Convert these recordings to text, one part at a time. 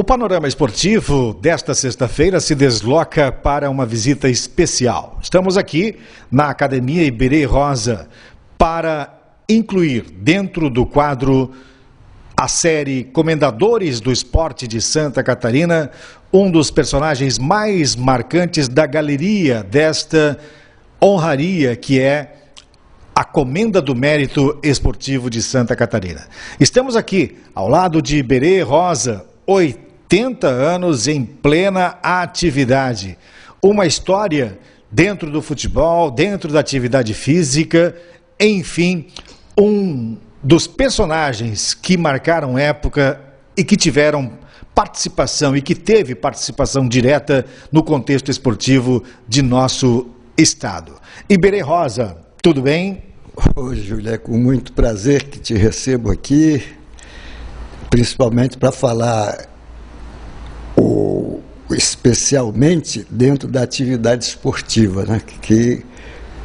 O panorama esportivo desta sexta-feira se desloca para uma visita especial. Estamos aqui na Academia Iberê Rosa para incluir dentro do quadro a série Comendadores do Esporte de Santa Catarina, um dos personagens mais marcantes da galeria desta honraria que é a Comenda do Mérito Esportivo de Santa Catarina. Estamos aqui ao lado de Iberê Rosa, 80 anos em plena atividade. Uma história dentro do futebol, dentro da atividade física, enfim, um dos personagens que marcaram época e que tiveram participação e que teve participação direta no contexto esportivo de nosso estado. Iberê Rosa, tudo bem? Oi, Júlia, é com muito prazer que te recebo aqui, principalmente para falar especialmente dentro da atividade esportiva, né? Que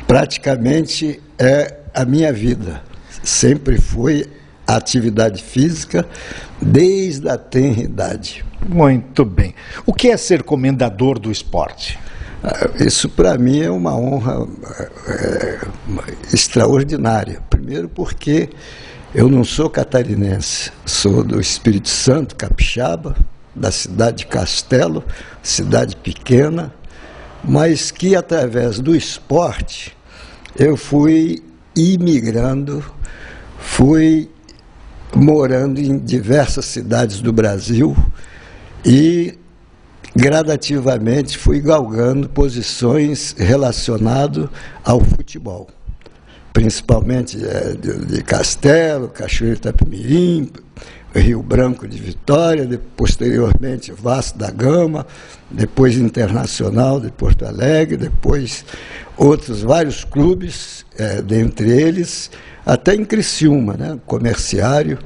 praticamente é a minha vida. Sempre foi a atividade física desde a tenra idade. Muito bem. O que é ser comendador do esporte? Isso para mim é uma honra extraordinária. Primeiro porque eu não sou catarinense, sou do Espírito Santo, capixaba, da cidade de Castelo, cidade pequena, mas que através do esporte eu fui imigrando, fui morando em diversas cidades do Brasil e gradativamente fui galgando posições relacionadas ao futebol, principalmente de Castelo, Cachoeiro de Itapemirim, Rio Branco de Vitória, posteriormente Vasco da Gama, depois Internacional de Porto Alegre, depois outros vários clubes, dentre eles, até em Criciúma, né, comerciário,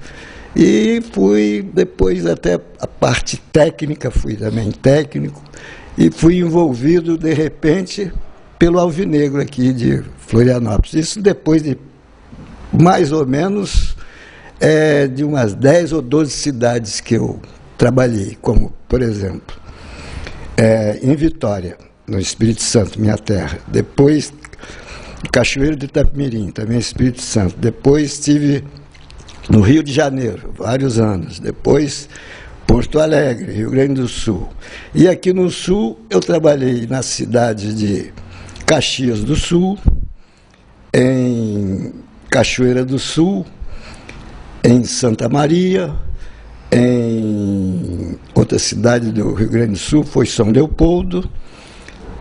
e fui depois até a parte técnica, fui também técnico, e fui envolvido, de repente, pelo Alvinegro aqui de Florianópolis. Isso depois de mais ou menos de umas 10 ou 12 cidades que eu trabalhei, como, por exemplo, em Vitória, no Espírito Santo, minha terra. Depois, Cachoeiro de Itapemirim, também Espírito Santo. Depois estive no Rio de Janeiro, vários anos. Depois, Porto Alegre, Rio Grande do Sul. E aqui no Sul, eu trabalhei na cidade de Caxias do Sul, em Cachoeira do Sul, em Santa Maria, em outra cidade do Rio Grande do Sul, foi São Leopoldo.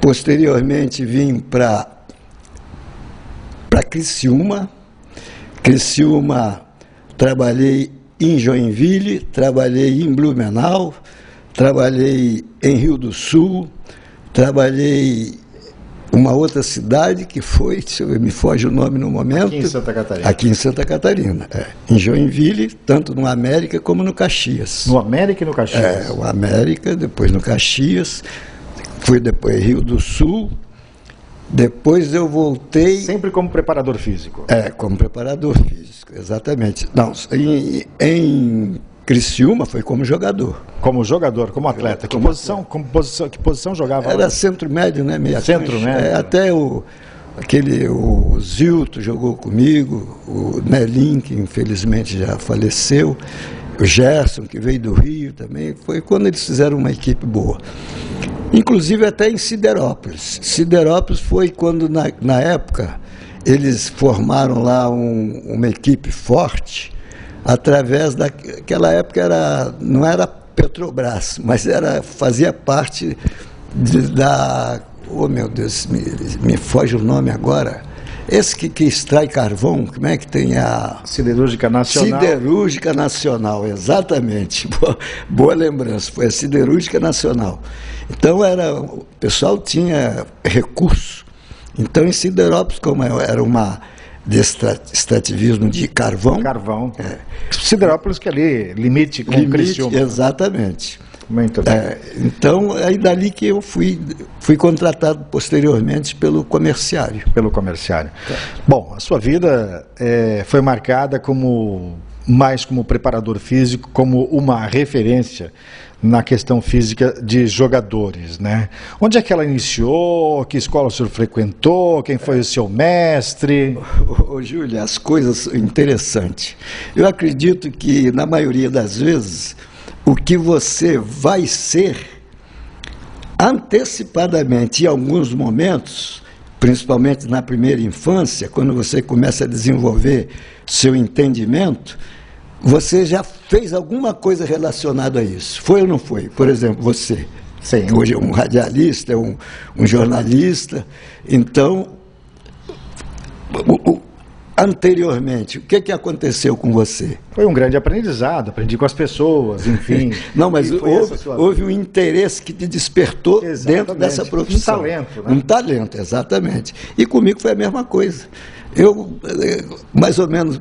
Posteriormente vim para Criciúma. Criciúma, trabalhei em Joinville, trabalhei em Blumenau, trabalhei em Rio do Sul, trabalhei uma outra cidade que foi, me foge o nome no momento. Aqui em Santa Catarina. Aqui em Santa Catarina, em Joinville, tanto no América como no Caxias. No América e no Caxias? O América, depois no Caxias, fui depois Rio do Sul, depois eu voltei... Sempre como preparador físico? Como preparador físico, exatamente. Não, em Criciúma foi como jogador. Como jogador, como atleta. Que posição jogava? Era centro médio, né? Meia centro cancha. médio. Até o Zilto jogou comigo, o Nelim, que infelizmente já faleceu, o Gerson, que veio do Rio também. Foi quando eles fizeram uma equipe boa. Inclusive até em Siderópolis. Siderópolis foi quando, na época, eles formaram lá uma equipe forte, através daquela época não era Petrobras, mas fazia parte oh meu Deus, me foge o nome agora, esse que extrai carvão, como é que tem a... Siderúrgica Nacional. Siderúrgica Nacional, exatamente, boa lembrança, foi a Siderúrgica Nacional. Então o pessoal tinha recurso, então em Siderópolis, como era uma de extrativismo de carvão. Siderópolis, que ali limite com o Criciúma. Exatamente. Muito bem. Então, é dali que eu fui contratado posteriormente pelo comerciário. Pelo comerciário. Bom, a sua vida foi marcada como mais como preparador físico, como uma referência na questão física de jogadores, né? Onde é que ela iniciou? Que escola o senhor frequentou? Quem foi o seu mestre? Ô, Júlia, as coisas são interessantes. Eu acredito que, na maioria das vezes, o que você vai ser, antecipadamente, em alguns momentos, principalmente na primeira infância, quando você começa a desenvolver seu entendimento, você já fez alguma coisa relacionada a isso. Foi ou não foi? Por exemplo, você. Sim. Hoje é um radialista, um jornalista. Então, anteriormente, o que aconteceu com você? Foi um grande aprendizado, aprendi com as pessoas, enfim. Não, mas houve um interesse que te despertou dentro dessa profissão. Um talento, né? Um talento, exatamente. E comigo foi a mesma coisa. Eu, mais ou menos,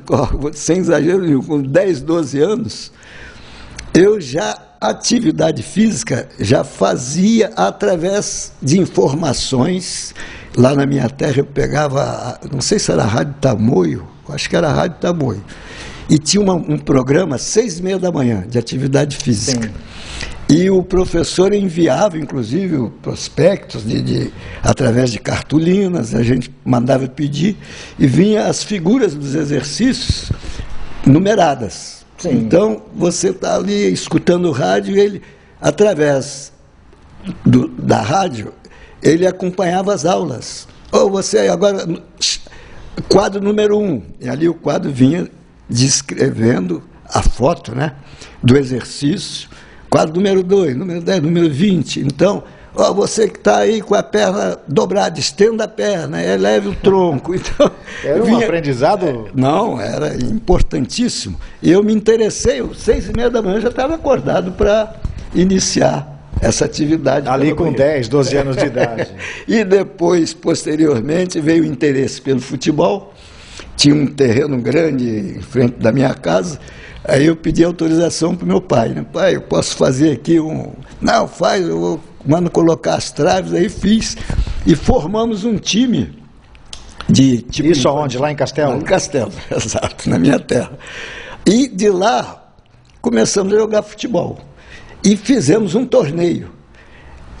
sem exagero nenhum, com 10, 12 anos, eu já, atividade física, já fazia através de informações. Lá na minha terra eu pegava, não sei se era a Rádio Tamoio, acho que era a Rádio Tamoio, e tinha um programa às 6h30 da manhã, de atividade física. Sim. E o professor enviava, inclusive, prospectos através de cartolinas, a gente mandava pedir, e vinha as figuras dos exercícios numeradas. Sim. Então, você está ali escutando o rádio, e ele, através da rádio, ele acompanhava as aulas. Ou você agora, quadro número 1, e ali o quadro vinha descrevendo a foto, né, do exercício. Quadro número 2, número 10, número 20. Então, você que está aí com a perna dobrada, estenda a perna, eleve o tronco. Então, era um aprendizado? Não, era importantíssimo. E eu me interessei, 6h30 da manhã eu já estava acordado para iniciar essa atividade. Ali com 10, 12 anos de idade. E depois, posteriormente, veio o interesse pelo futebol. Tinha um terreno grande em frente da minha casa. Aí eu pedi autorização para o meu pai, né? Pai, eu posso fazer aqui um... Não, faz, eu mando colocar as traves, aí fiz. E formamos um time de... Tipo, isso aonde? Lá em Castelo? Em Castelo, exato, na minha terra. E de lá começamos a jogar futebol. E fizemos um torneio.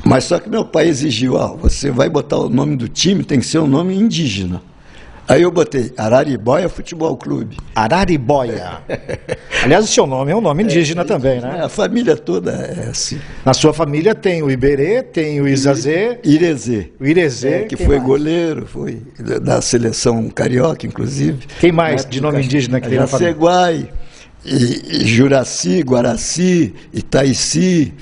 Mas só que meu pai exigiu, você vai botar o nome do time, tem que ser um nome indígena. Aí eu botei Araribóia Futebol Clube. Araribóia. Aliás, o seu nome é um nome indígena também, né? A família toda é assim. Na sua família tem o Iberê, tem o Izazê. Irezê. O Irezê. Que foi mais? Goleiro, foi da seleção carioca, inclusive. Quem mais de nome indígena que tem na família? Jaceguai, e Juraci, Guaraci, Itaici,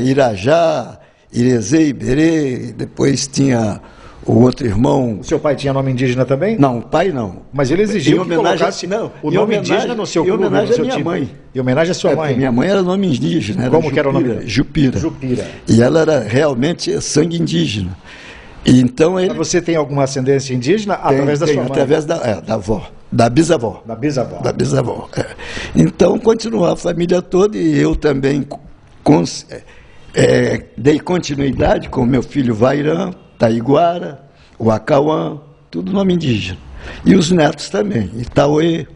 Irajá, Irezê, Iberê, depois tinha... O outro irmão... O seu pai tinha nome indígena também? Não, o pai não. Mas ele exigiu que colocasse o nome indígena no seu clube, em homenagem no seu à minha time. Mãe. Em homenagem à sua mãe? Minha mãe era nome indígena. Como que era o nome dela? Jupira. Jupira. E ela era realmente sangue indígena. E então ele... Mas você tem alguma ascendência indígena através da sua mãe? Através da avó, da bisavó. Da bisavó. Da bisavó. Então continuou a família toda e eu também dei continuidade com meu filho Vairã, Taiguara, o Acauã, tudo nome indígena. E os netos também, Itauê.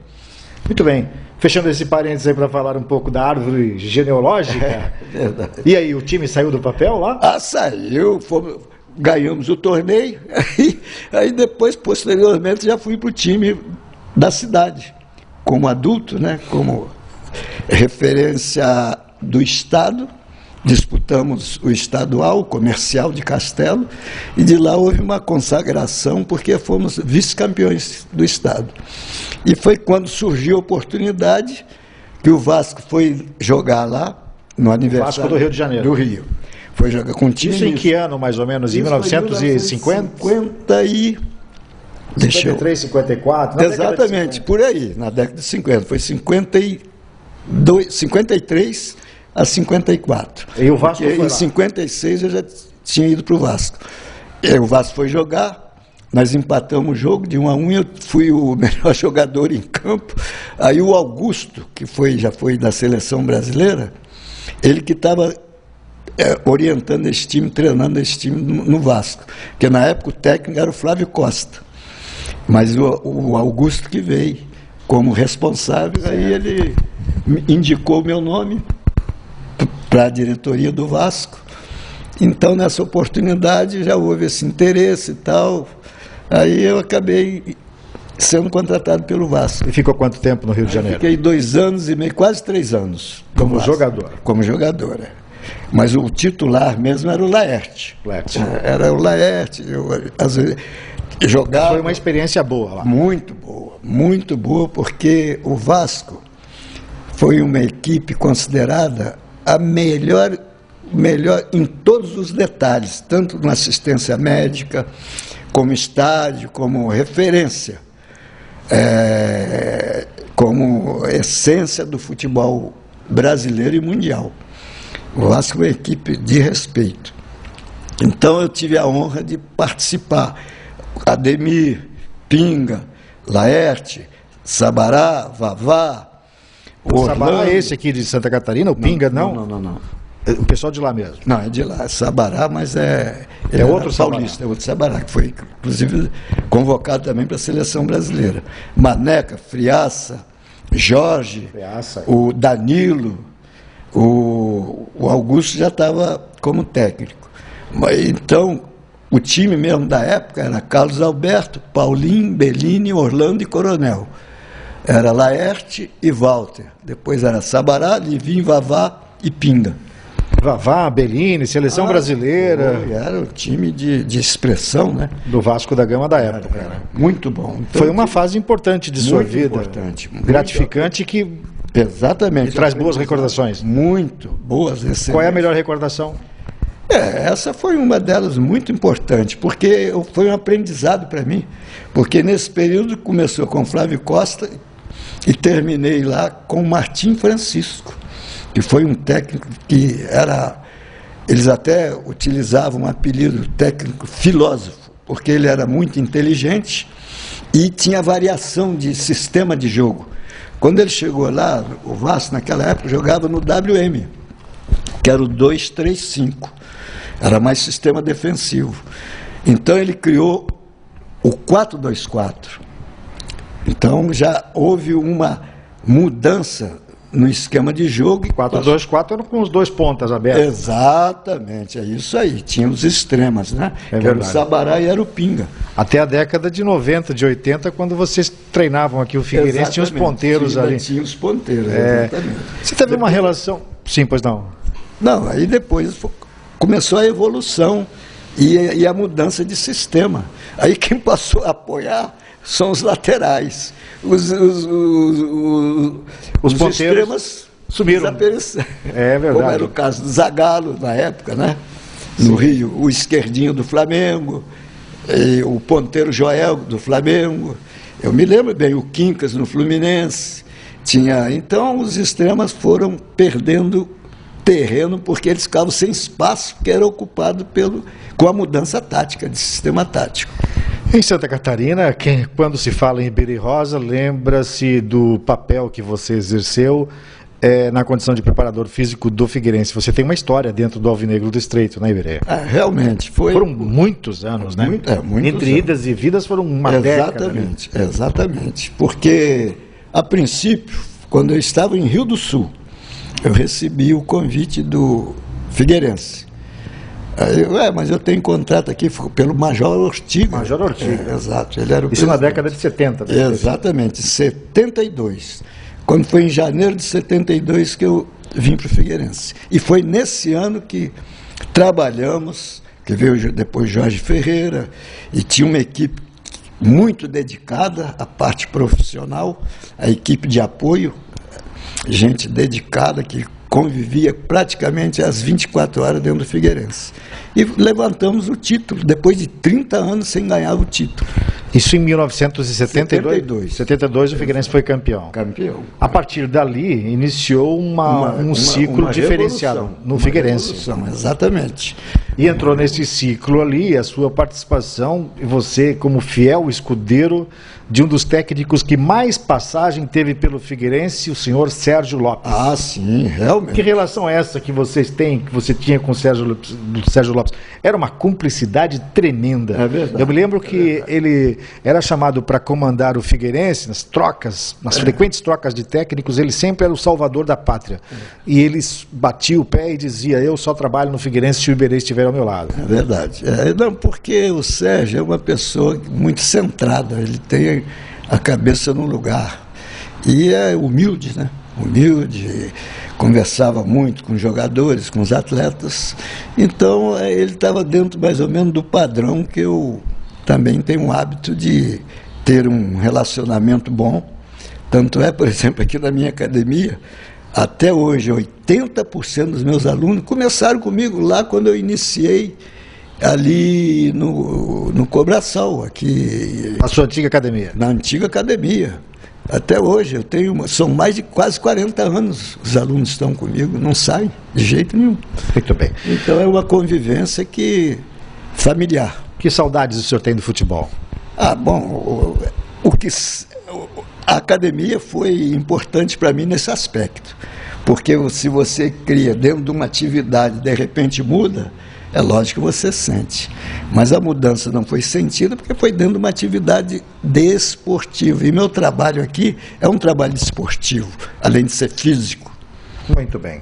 Muito bem. Fechando esse parênteses aí para falar um pouco da árvore genealógica. Verdade. E aí, o time saiu do papel lá? Saiu, ganhamos o torneio, aí depois, posteriormente, já fui para o time da cidade, como adulto, né, como referência do Estado. Disputamos o estadual, o comercial de Castelo, e de lá houve uma consagração, porque fomos vice-campeões do estado. E foi quando surgiu a oportunidade que o Vasco foi jogar lá, no aniversário... Vasco do Rio de Janeiro. Do Rio. Foi jogar com o time... Isso em que ano, mais ou menos? Em 1950? 53, 54? Exatamente, por aí, na década de 50. Foi 53... a 54. E o Vasco foi lá. Em 56 eu já tinha ido para o Vasco. O Vasco foi jogar, nós empatamos o jogo de 1-1 e eu fui o melhor jogador em campo. Aí o Augusto, que já foi da seleção brasileira, ele que estava orientando esse time, treinando esse time no Vasco. Porque na época o técnico era o Flávio Costa. Mas o Augusto que veio como responsável, aí ele indicou meu nome para a diretoria do Vasco. Então, nessa oportunidade, já houve esse interesse e tal. Aí eu acabei sendo contratado pelo Vasco. E ficou quanto tempo no Rio de Janeiro? Fiquei 2 anos e meio, quase 3 anos. Como jogador? Como jogador, é. Mas o titular mesmo era o Laerte. Era o Laerte. Eu, às vezes, jogava. Foi uma experiência boa lá. Muito boa, porque o Vasco foi uma equipe considerada a melhor em todos os detalhes, tanto na assistência médica, como estádio, como referência, como essência do futebol brasileiro e mundial. O Vasco é uma equipe de respeito. Então eu tive a honra de participar. Ademir, Pinga, Laerte, Sabará, Vavá, o Sabará é esse aqui de Santa Catarina, o Pinga, não? Não. O pessoal de lá mesmo? Não, é de lá, é Sabará, mas ele outro paulista, é outro Sabará, que foi, inclusive, convocado também para a seleção brasileira. Maneca, Friaça, Jorge, o Danilo, o Augusto já estava como técnico. Então, o time mesmo da época era Carlos Alberto, Paulinho, Bellini, Orlando e Coronel. Era Laerte e Walter. Depois era Sabará, Livinho, Vavá e Pinga. Vavá, Bellini, seleção brasileira. Era o time de expressão, né? Do Vasco da Gama da época. Era muito bom. Então, foi uma fase importante de sua vida. Importante. Gratificante que... Exatamente. E traz boas recordações. Muito boas. Excelentes. Qual é a melhor recordação? Essa foi uma delas muito importante, porque foi um aprendizado para mim. Porque nesse período começou com Flávio Costa e terminei lá com Martim Francisco, que foi um técnico que era... Eles até utilizavam um apelido técnico filósofo, porque ele era muito inteligente e tinha variação de sistema de jogo. Quando ele chegou lá, o Vasco naquela época jogava no WM, que era o 2-3-5. Era mais sistema defensivo. Então ele criou o 4-2-4. Então já houve uma mudança no esquema de jogo. 4-2-4 era com os 2 pontas abertos. Exatamente, é isso aí. Tinha os extremas, né? Que era o Sabará e era o Pinga. Até a década de 90, de 80, quando vocês treinavam aqui o Figueirense, tinha os ponteiros ali. Tinha os ponteiros, exatamente. Você teve uma relação... Sim, pois não. Não, aí depois começou a evolução e a mudança de sistema. Aí quem passou a apoiar são os laterais. Os extremas sumiram. Desapareceram. É verdade. Como era o caso do Zagallo na época, né? No Rio, o esquerdinho do Flamengo, o ponteiro Joel do Flamengo. Eu me lembro bem, o Quincas no Fluminense. Então os extremas foram perdendo terreno porque eles ficavam sem espaço, que era ocupado com a mudança tática, de sistema tático. Em Santa Catarina, quando se fala em Iberê Rosa, lembra-se do papel que você exerceu na condição de preparador físico do Figueirense. Você tem uma história dentro do Alvinegro do Estreito, né, Iberê? Realmente. Foram muitos anos, né? Muitos Entre anos. Idas e vidas foram uma década. Exatamente. Porque, a princípio, quando eu estava em Rio do Sul, eu recebi o convite do Figueirense. Aí mas eu tenho contrato aqui pelo Major Ortiga. Major Ortiga. Exato. Ele era o Isso na década de 70. Exatamente, 72. Quando foi em janeiro de 72 que eu vim para o Figueirense. E foi nesse ano que trabalhamos, que veio depois Jorge Ferreira, e tinha uma equipe muito dedicada à parte profissional, a equipe de apoio, gente dedicada que convivia praticamente às 24 horas dentro do Figueirense. E levantamos o título, depois de 30 anos sem ganhar o título. Isso em 1972? 72 o Figueirense foi campeão. Campeão. A partir dali, iniciou um ciclo diferenciado no Figueirense. Exatamente. E entrou nesse ciclo ali, a sua participação, e você como fiel escudeiro de um dos técnicos que mais passagem teve pelo Figueirense, o senhor Sérgio Lopes. Ah, sim, realmente. Que relação é essa que vocês têm, que você tinha com o Sérgio Lopes? Era uma cumplicidade tremenda. É verdade. Eu me lembro que ele era chamado para comandar o Figueirense, nas trocas, nas frequentes trocas de técnicos, ele sempre era o salvador da pátria. E ele batia o pé e dizia, eu só trabalho no Figueirense se o Iberê estiver ao meu lado. É verdade. Não, porque o Sérgio é uma pessoa muito centrada, ele tem a cabeça no lugar. E é humilde, né? Humilde, conversava muito com os jogadores, com os atletas. Então, ele estava dentro mais ou menos do padrão que eu também tenho o hábito de ter um relacionamento bom. Tanto é, por exemplo, aqui na minha academia, até hoje, 80% dos meus alunos começaram comigo lá quando eu iniciei ali no Cobraçal, aqui. Na sua antiga academia? Na antiga academia. Até hoje, são mais de quase 40 anos os alunos estão comigo, não saem de jeito nenhum. Muito bem. Então é uma convivência familiar. Que saudades o senhor tem do futebol? Ah, bom, a academia foi importante para mim nesse aspecto, porque se você cria dentro de uma atividade, de repente muda, é lógico que você sente, mas a mudança não foi sentida porque foi dentro de uma atividade desportiva, e meu trabalho aqui é um trabalho desportivo, além de ser físico. Muito bem.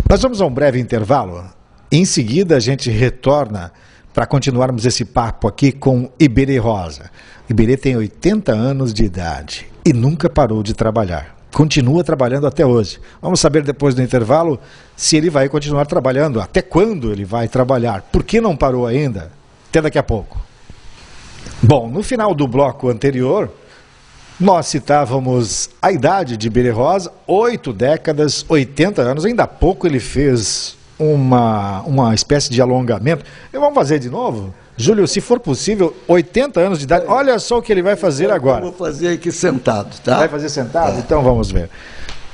Nós vamos a um breve intervalo, em seguida a gente retorna para continuarmos esse papo aqui com Iberê Rosa. Iberê tem 80 anos de idade e nunca parou de trabalhar. Continua trabalhando até hoje. Vamos saber depois do intervalo se ele vai continuar trabalhando, até quando ele vai trabalhar. Por que não parou ainda? Até daqui a pouco. Bom, no final do bloco anterior, nós citávamos a idade de Iberê Rosa, 8 décadas, 80 anos. Ainda há pouco ele fez uma espécie de alongamento. Vamos fazer de novo? Júlio, se for possível, 80 anos de idade, olha só o que ele vai fazer agora. Eu vou fazer aqui sentado, tá? Vai fazer sentado? Então vamos ver.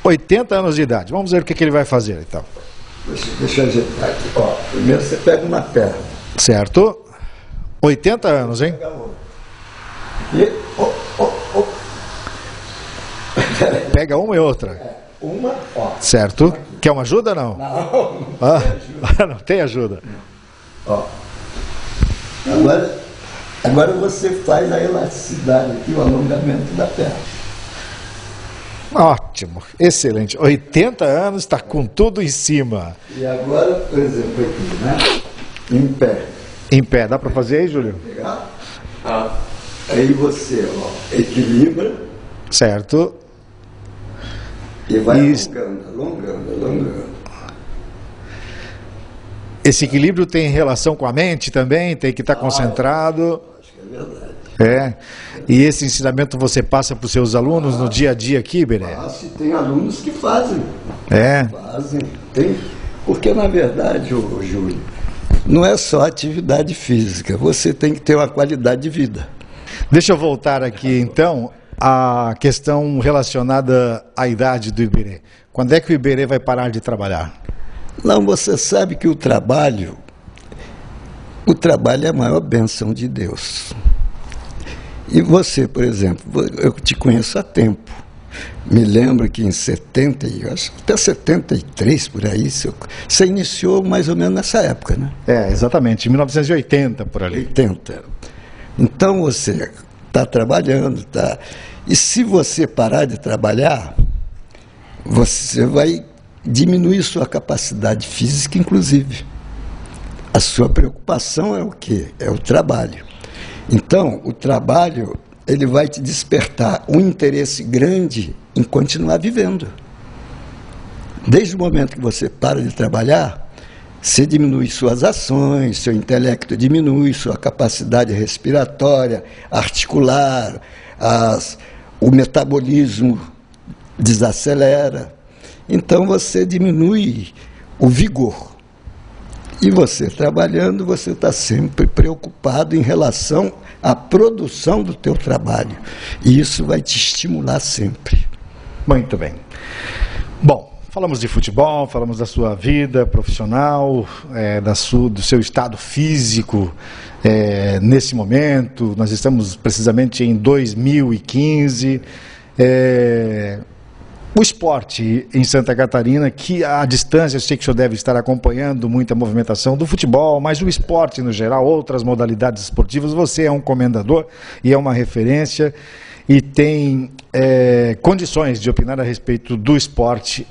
80 anos de idade, vamos ver o que ele vai fazer então. Deixa eu ajeitar aqui. Ó, primeiro você pega uma perna. Certo. 80 anos, hein? E, Pega uma e outra. Uma, ó. Certo. Quer uma ajuda, não? Não, não tem ajuda. Ó. Agora você faz a elasticidade aqui, o alongamento da perna. Ótimo, excelente. 80 anos, está com tudo em cima. E agora, por exemplo, aqui, né? Em pé. Em pé, dá para fazer aí, Júlio? Pegar? Aí você, ó, equilibra. Certo. E vai alongando. Esse equilíbrio tem relação com a mente também? Tem que estar concentrado? Acho que é verdade. E esse ensinamento você passa para os seus alunos no dia a dia aqui, Iberê? Tem alunos que fazem. Fazem. Porque, na verdade, Júlio, não é só atividade física, você tem que ter uma qualidade de vida. Deixa eu voltar aqui, então, à questão relacionada à idade do Iberê. Quando é que o Iberê vai parar de trabalhar? Não, você sabe que o trabalho é a maior bênção de Deus. E você, por exemplo, eu te conheço há tempo. Me lembro que em 70, acho até 73 por aí, você iniciou mais ou menos nessa época, né? Exatamente, em 1980 por ali. 80. Então você está trabalhando, tá? E se você parar de trabalhar, você vai diminuir sua capacidade física, inclusive. A sua preocupação é o quê? É o trabalho. Então, o trabalho, ele vai te despertar um interesse grande em continuar vivendo. Desde o momento que você para de trabalhar, você diminui suas ações, seu intelecto diminui, sua capacidade respiratória, articular, o metabolismo desacelera. Então você diminui o vigor. E você trabalhando, você está sempre preocupado em relação à produção do teu trabalho. E isso vai te estimular sempre. Muito bem. Bom, Falamos de futebol, falamos da sua vida profissional, do seu estado físico nesse momento. Nós estamos precisamente em 2015. O esporte em Santa Catarina, que à distância eu sei que o senhor deve estar acompanhando muita movimentação do futebol, mas o esporte no geral, outras modalidades esportivas, você é um comendador e é uma referência e tem condições de opinar a respeito do esporte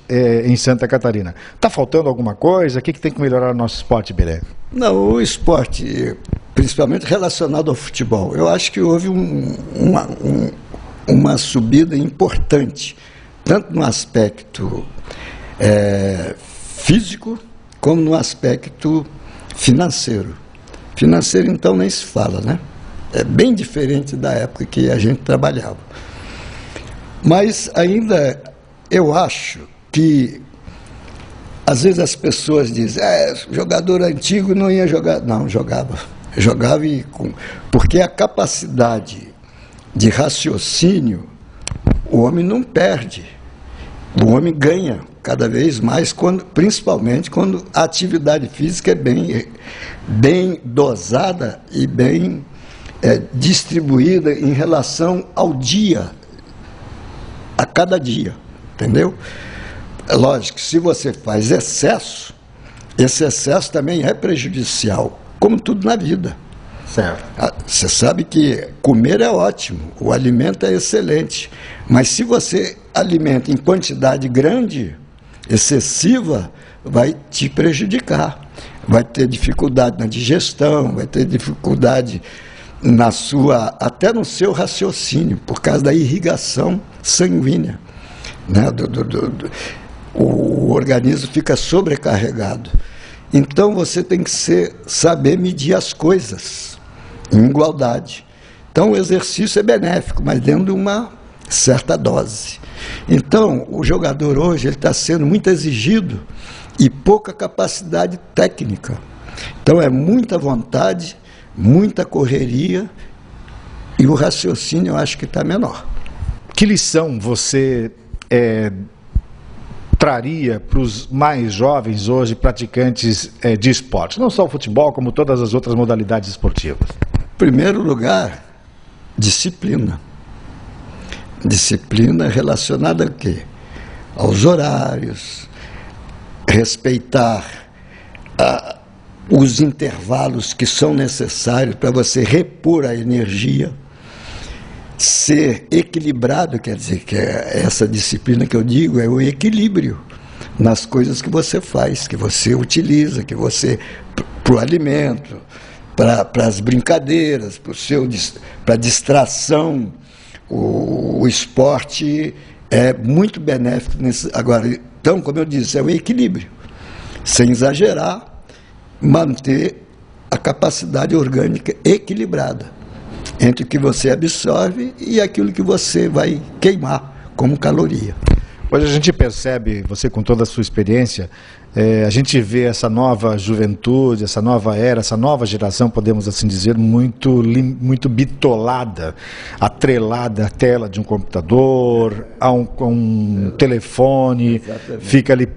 em Santa Catarina. Está faltando alguma coisa? O que tem que melhorar no nosso esporte, Iberê? Não, o esporte, principalmente relacionado ao futebol, eu acho que houve uma subida importante, tanto no aspecto físico, como no aspecto financeiro. Financeiro, então, nem se fala, né? É bem diferente da época que a gente trabalhava. Mas ainda eu acho que, às vezes as pessoas dizem, jogador antigo não ia jogar. Não, jogava. Jogava porque a capacidade de raciocínio, o homem não perde. O homem ganha cada vez mais, principalmente quando a atividade física é bem dosada e bem distribuída em relação ao dia, a cada dia, entendeu? É lógico que se você faz excesso, esse excesso também é prejudicial, como tudo na vida. Certo. Você sabe que comer é ótimo, o alimento é excelente, mas se você alimenta em quantidade grande, excessiva, vai te prejudicar. Vai ter dificuldade na digestão, vai ter dificuldade até no seu raciocínio, por causa da irrigação sanguínea, né? O organismo fica sobrecarregado. Então você tem que saber medir as coisas em igualdade. Então o exercício é benéfico, mas dentro de uma certa dose. Então o jogador hoje está sendo muito exigido e pouca capacidade técnica. Então é muita vontade, muita correria e o raciocínio eu acho que está menor. Que lição você traria para os mais jovens hoje praticantes de esporte? Não só o futebol, como todas as outras modalidades esportivas. Em primeiro lugar, disciplina. Disciplina relacionada a quê? Aos horários, respeitar os intervalos que são necessários para você repor a energia, ser equilibrado, quer dizer, que essa disciplina que eu digo é o equilíbrio nas coisas que você faz, que você utiliza, para o alimento, para as brincadeiras, para a distração. O esporte é muito benéfico agora. Então, como eu disse, é o equilíbrio, sem exagerar, manter a capacidade orgânica equilibrada entre o que você absorve e aquilo que você vai queimar como caloria. Hoje a gente percebe, você com toda a sua experiência, a gente vê essa nova juventude, essa nova era, essa nova geração, podemos assim dizer, muito bitolada, atrelada à tela de um computador, a um telefone. Exatamente. Fica ali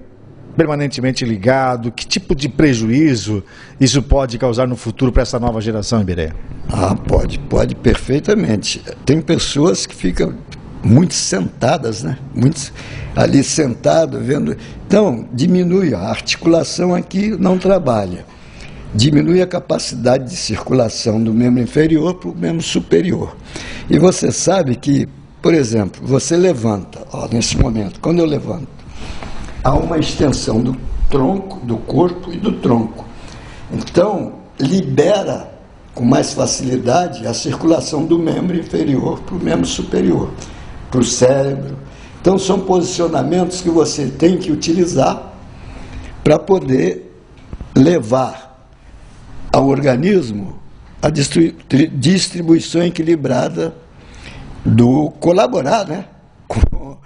permanentemente ligado. Que tipo de prejuízo isso pode causar no futuro para essa nova geração, Iberê? Pode perfeitamente. Tem pessoas que ficam muito sentadas, né? Muito ali sentado, vendo. Então, diminui a articulação aqui, não trabalha. Diminui a capacidade de circulação do membro inferior para o membro superior. E você sabe que, por exemplo, você levanta, nesse momento, quando eu levanto, há uma extensão do tronco, do corpo e do tronco. Então, libera com mais facilidade a circulação do membro inferior para o membro superior, para o cérebro. Então, são posicionamentos que você tem que utilizar para poder levar ao organismo a distribuição equilibrada colaborar, né, com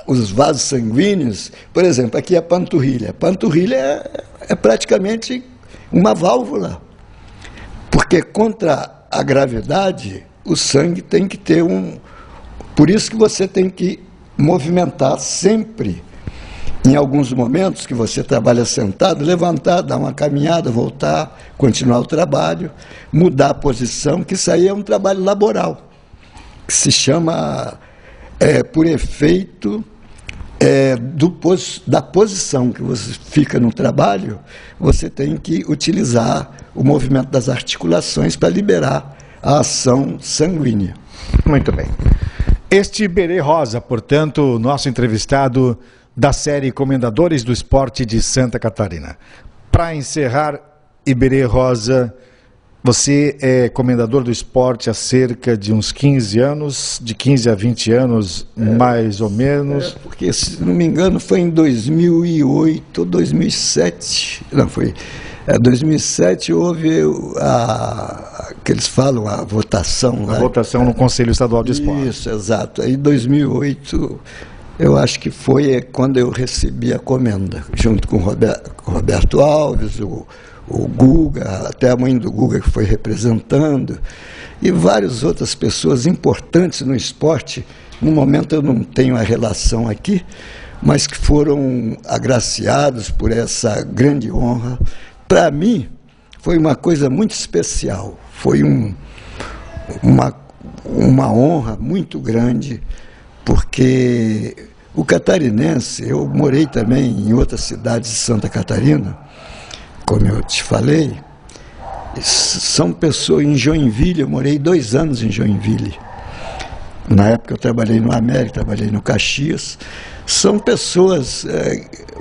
os vasos sanguíneos. Por exemplo, aqui a panturrilha. A panturrilha é praticamente uma válvula, porque contra a gravidade o sangue tem que ter Por isso que você tem que movimentar sempre em alguns momentos que você trabalha sentado, levantar, dar uma caminhada, voltar, continuar o trabalho, mudar a posição, que isso aí é um trabalho laboral, que se chama, por efeito da posição que você fica no trabalho, você tem que utilizar o movimento das articulações para liberar a ação sanguínea. Muito bem. Este Iberê Rosa, portanto, nosso entrevistado da série Comendadores do Esporte de Santa Catarina. Para encerrar, Iberê Rosa, você é comendador do esporte há cerca de uns 15 anos, de 15 a 20 anos, mais ou menos. Porque, se não me engano, foi em 2008 ou 2007. Não, foi. 2007 houve que eles falam, a votação. A votação no Conselho Estadual de Esporte. Isso, exato. Aí, em 2008, eu acho que foi quando eu recebi a comenda, junto com o Roberto Alves, o Guga, até a mãe do Guga que foi representando, e várias outras pessoas importantes no esporte. No momento eu não tenho a relação aqui, mas que foram agraciados por essa grande honra. Para mim, foi uma coisa muito especial, foi uma honra muito grande, porque o catarinense, eu morei também em outras cidades de Santa Catarina, como eu te falei, são pessoas em Joinville, eu morei 2 anos em Joinville. Na época eu trabalhei no América, trabalhei no Caxias. São pessoas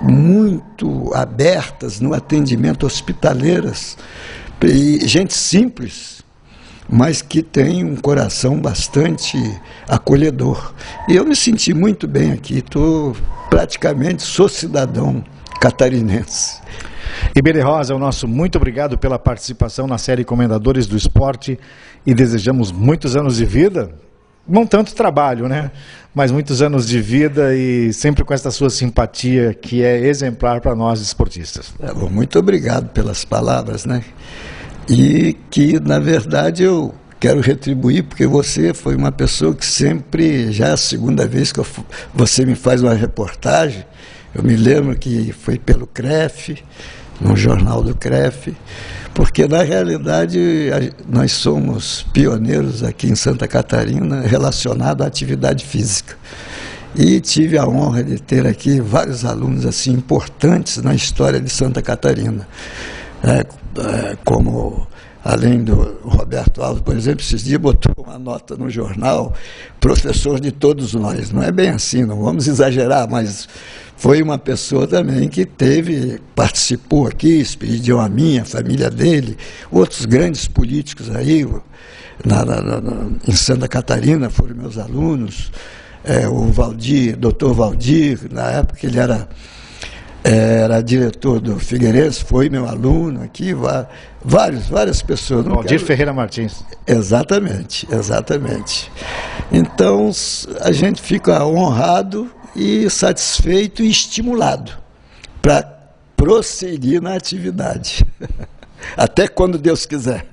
muito abertas no atendimento, hospitaleiras, e gente simples, mas que tem um coração bastante acolhedor. E eu me senti muito bem aqui, sou cidadão catarinense. Iberê Rosa, o nosso muito obrigado pela participação na série Comendadores do Esporte e desejamos muitos anos de vida, não tanto trabalho, né? Mas muitos anos de vida e sempre com essa sua simpatia que é exemplar para nós esportistas. Muito obrigado pelas palavras, né? E que, na verdade, eu quero retribuir, porque você foi uma pessoa que sempre, já é a segunda vez que você me faz uma reportagem. Eu me lembro que foi pelo CREF, no jornal do CREF, porque na realidade nós somos pioneiros aqui em Santa Catarina relacionado à atividade física. E tive a honra de ter aqui vários alunos assim importantes na história de Santa Catarina, como além do Roberto Alves, por exemplo, esses dias botou uma nota no jornal, professor de todos nós. Não é bem assim, não vamos exagerar, mas foi uma pessoa também que participou aqui, expediu a minha, a família dele, outros grandes políticos aí, em Santa Catarina foram meus alunos, o Valdir, doutor Valdir, na época ele era diretor do Figueirense, foi meu aluno aqui, várias pessoas. Valdir Ferreira Martins. Exatamente. Então, a gente fica honrado e satisfeito e estimulado para prosseguir na atividade. Até quando Deus quiser.